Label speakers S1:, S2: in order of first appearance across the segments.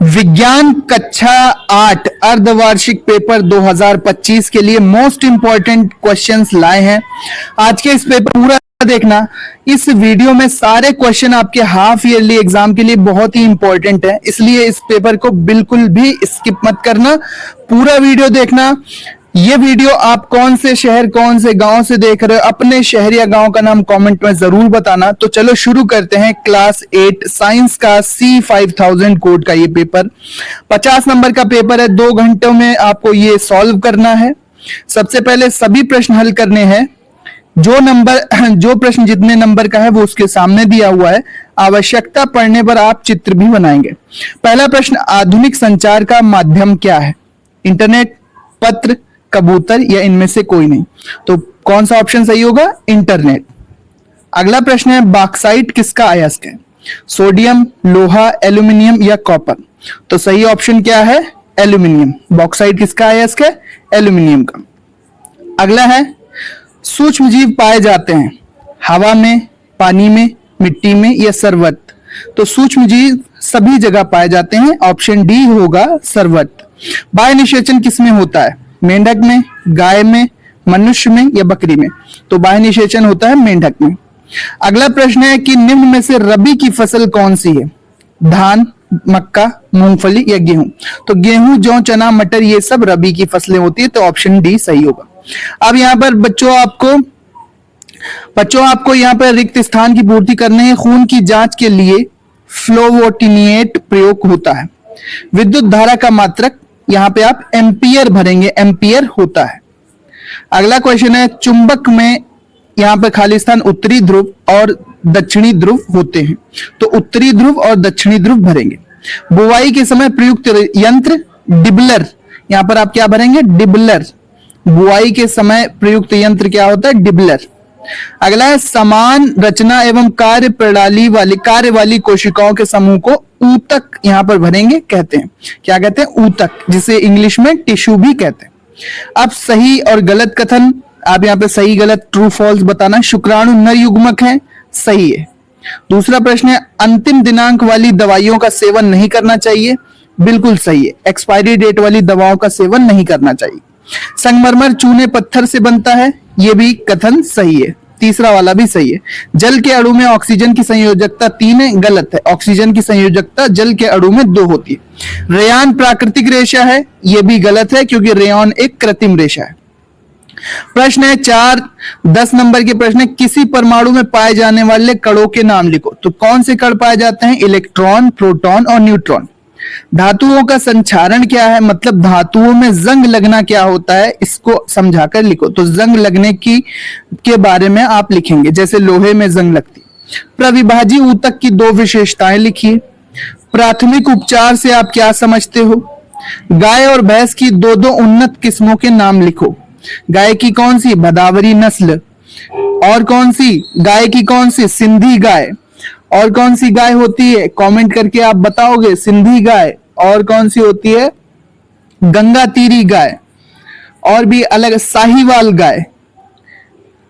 S1: विज्ञान कक्षा 8 अर्धवार्षिक पेपर 2025 के लिए मोस्ट इंपॉर्टेंट क्वेश्चंस लाए हैं। आज के इस पेपर पूरा देखना। इस वीडियो में सारे क्वेश्चन आपके हाफ ईयरली एग्जाम के लिए बहुत ही इंपॉर्टेंट है, इसलिए इस पेपर को बिल्कुल भी स्किप मत करना, पूरा वीडियो देखना। ये वीडियो आप कौन से शहर कौन से गांव से देख रहे हो, अपने शहर या गांव का नाम कमेंट में जरूर बताना। तो चलो शुरू करते हैं। क्लास 8 साइंस का C5000 कोड का ये पेपर 50 नंबर का पेपर है। 2 घंटों में आपको ये सॉल्व करना है। सबसे पहले सभी प्रश्न हल करने हैं। जो प्रश्न जितने नंबर का है वो उसके सामने दिया हुआ है। आवश्यकता पड़ने पर आप चित्र भी बनाएंगे। पहला प्रश्न, आधुनिक संचार का माध्यम क्या है? इंटरनेट, पत्र, कबूतर या इनमें से कोई नहीं। तो कौन सा ऑप्शन सही होगा? इंटरनेट। अगला प्रश्न है, बॉक्साइट किसका अयस्क है? सोडियम, लोहा, एल्यूमिनियम या कॉपर? तो सही ऑप्शन क्या है? एल्यूमिनियम। बॉक्साइट किसका अयस्क है? एल्यूमिनियम का। अगला है, सूक्ष्म जीव पाए जाते हैं हवा में, पानी में, मिट्टी में या सर्वत्र? तो सूक्ष्म जीव सभी जगह पाए जाते हैं। ऑप्शन डी होगा सर्वत्र। बाह्य निषेचन किसमें होता है? मेंढक में, गाय में, मनुष्य में या बकरी में? तो बाह्य निषेचन होता है मेंढक में। अगला प्रश्न है कि निम्न में से रबी की फसल कौन सी है? धान, मक्का, मूंगफली या गेहूं? तो गेहूं, जौ, चना, मटर ये सब रबी की फसलें होती है। तो ऑप्शन डी सही होगा। अब यहाँ पर बच्चों आपको यहाँ पर रिक्त स्थान की पूर्ति करने है। खून की जांच के लिए फ्लोवोटिनिएट प्रयोग होता है। विद्युत धारा का मात्रक यहाँ पे आप एम्पियर भरेंगे, एम्पियर होता है। अगला क्वेश्चन है, चुंबक में यहाँ पर खाली स्थान उत्तरी ध्रुव और दक्षिणी ध्रुव होते हैं। तो उत्तरी ध्रुव और दक्षिणी ध्रुव भरेंगे। बुवाई के समय प्रयुक्त यंत्र डिबलर, यहाँ पर आप क्या भरेंगे? डिबलर। बुआई के समय प्रयुक्त यंत्र क्या होता है? डिबलर। अगला है, समान रचना एवं कार्य वाली कोशिकाओं के समूह को ऊतक यहाँ पर भरेंगे कहते हैं। क्या कहते हैं? ऊतक, जिसे इंग्लिश में टिश्यू भी कहते हैं। अब सही और गलत कथन, आप यहाँ पे सही गलत ट्रू फॉल्स बताना। शुक्राणु नर युग्मक है, सही है। दूसरा प्रश्न है, अंतिम दिनांक वाली दवाइयों का सेवन नहीं करना चाहिए, बिल्कुल सही है। एक्सपायरी डेट वाली दवाओं का सेवन नहीं करना चाहिए। संगमरमर चूने पत्थर से बनता है, यह भी कथन सही है। तीसरा वाला भी सही है। जल के अणु में ऑक्सीजन की संयोजकता 3 है, गलत है। ऑक्सीजन की संयोजकता जल के अणु में 2 होती है। रेयान प्राकृतिक रेशा है, यह भी गलत है क्योंकि रेयॉन एक कृत्रिम रेशा है। प्रश्न है 4, 10 नंबर के प्रश्न है, किसी परमाणु में पाए जाने वाले कणों के नाम लिखो। तो कौन से कण पाए जाते हैं? इलेक्ट्रॉन, प्रोटॉन और न्यूट्रॉन। धातुओं का संचारण क्या है? मतलब धातुओं में जंग लगना क्या होता है, इसको समझाकर लिखो। तो जंग लगने के बारे में आप लिखेंगे, जैसे लोहे में जंग लगती। प्रविभाजी ऊतक की 2 विशेषताएं लिखिए। प्राथमिक उपचार से आप क्या समझते हो? गाय और भैंस की 2 उन्नत किस्मों के नाम लिखो। गाय की कौन सी? भदावरी नस्ल। और कौन सी? गाय की कौन सी? सिंधी गाय। और कौन सी गाय होती है? कमेंट करके आप बताओगे। सिंधी गाय। और कौन सी होती है? गंगा तीरी गाय। और भी अलग साहीवाल गाय।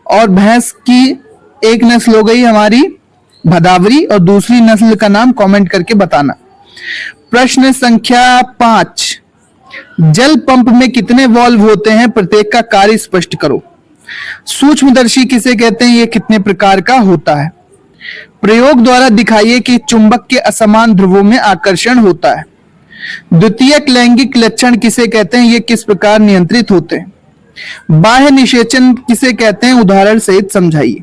S1: और भैंस की एक नस्ल हो गई हमारी भदावरी, और दूसरी नस्ल का नाम कमेंट करके बताना। प्रश्न संख्या 5, जल पंप में कितने वाल्व होते हैं? प्रत्येक का कार्य स्पष्ट करो। सूक्ष्मदर्शी किसे कहते हैं? यह कितने प्रकार का होता है? प्रयोग द्वारा दिखाइए कि चुंबक के असमान ध्रुवों में आकर्षण होता है। द्वितीयक लैंगिक लक्षण किसे कहते हैं? ये किस प्रकार नियंत्रित होते हैं? बाह्य निषेचन किसे कहते हैं? उदाहरण सहित समझाइए।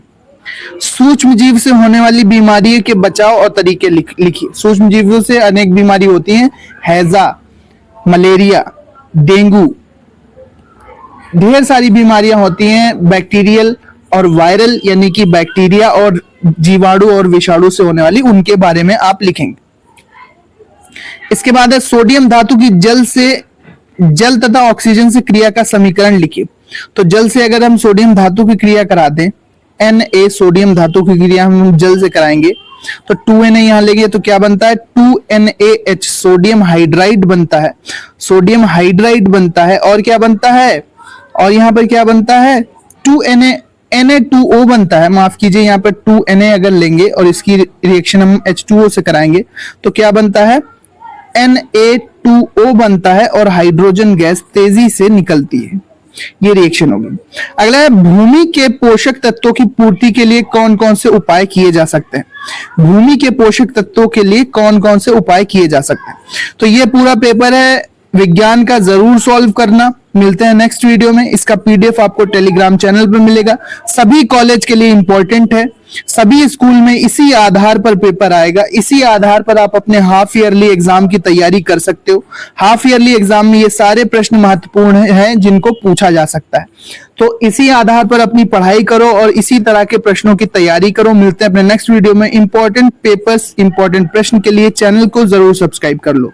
S1: सूक्ष्म जीव से होने वाली बीमारी के बचाव और तरीके लिखिए। सूक्ष्म जीवों से अनेक बीमारी होती हैं, हैजा, मलेरिया, डेंगू, ढेर सारी बीमारियां होती हैं। बैक्टीरियल और वायरल, यानी कि बैक्टीरिया और जीवाणु और विषाणु से होने वाली, उनके बारे में आप लिखेंगे। इसके बाद है, सोडियम धातु की जल तथा ऑक्सीजन से क्रिया का समीकरण लिखिए। तो जल से अगर हम सोडियम धातु की क्रिया करा दें, Na सोडियम धातु की क्रिया हम जल से कराएंगे, तो 2Na यहां लेंगे तो क्या बनता है? 2NaH, सोडियम हाइड्राइड बनता है। सोडियम हाइड्राइड बनता है। और क्या बनता है? और यहां पर क्या बनता है? 2Na2O बनता है। माफ कीजिए, यहाँ पर 2Na अगर लेंगे और इसकी रिएक्शन हम H2O से कराएंगे तो क्या बनता है? Na2O बनता है और हाइड्रोजन गैस तेजी से निकलती है। ये रिएक्शन होगी। अगला है, भूमि के पोषक तत्वों की पूर्ति के लिए कौन कौन से उपाय किए जा सकते हैं। भूमि के पोषक तत्वों के लिए कौन कौन से उपाय किए जा सकते हैं। तो ये पूरा पेपर है विज्ञान का, जरूर सॉल्व करना। मिलते हैं नेक्स्ट वीडियो में। इसका पीडीएफ आपको टेलीग्राम चैनल पर मिलेगा। सभी कॉलेज के लिए इंपॉर्टेंट है। सभी स्कूल में इसी आधार पर पेपर आएगा। इसी आधार पर आप अपने हाफ ईयरली एग्जाम की तैयारी कर सकते हो। हाफ ईयरली एग्जाम में ये सारे प्रश्न महत्वपूर्ण हैं जिनको पूछा जा सकता है। तो इसी आधार पर अपनी पढ़ाई करो और इसी तरह के प्रश्नों की तैयारी करो। मिलते हैं अपने नेक्स्ट वीडियो में। इंपॉर्टेंट पेपर्स, इंपॉर्टेंट प्रश्न के लिए चैनल को जरूर सब्सक्राइब कर लो।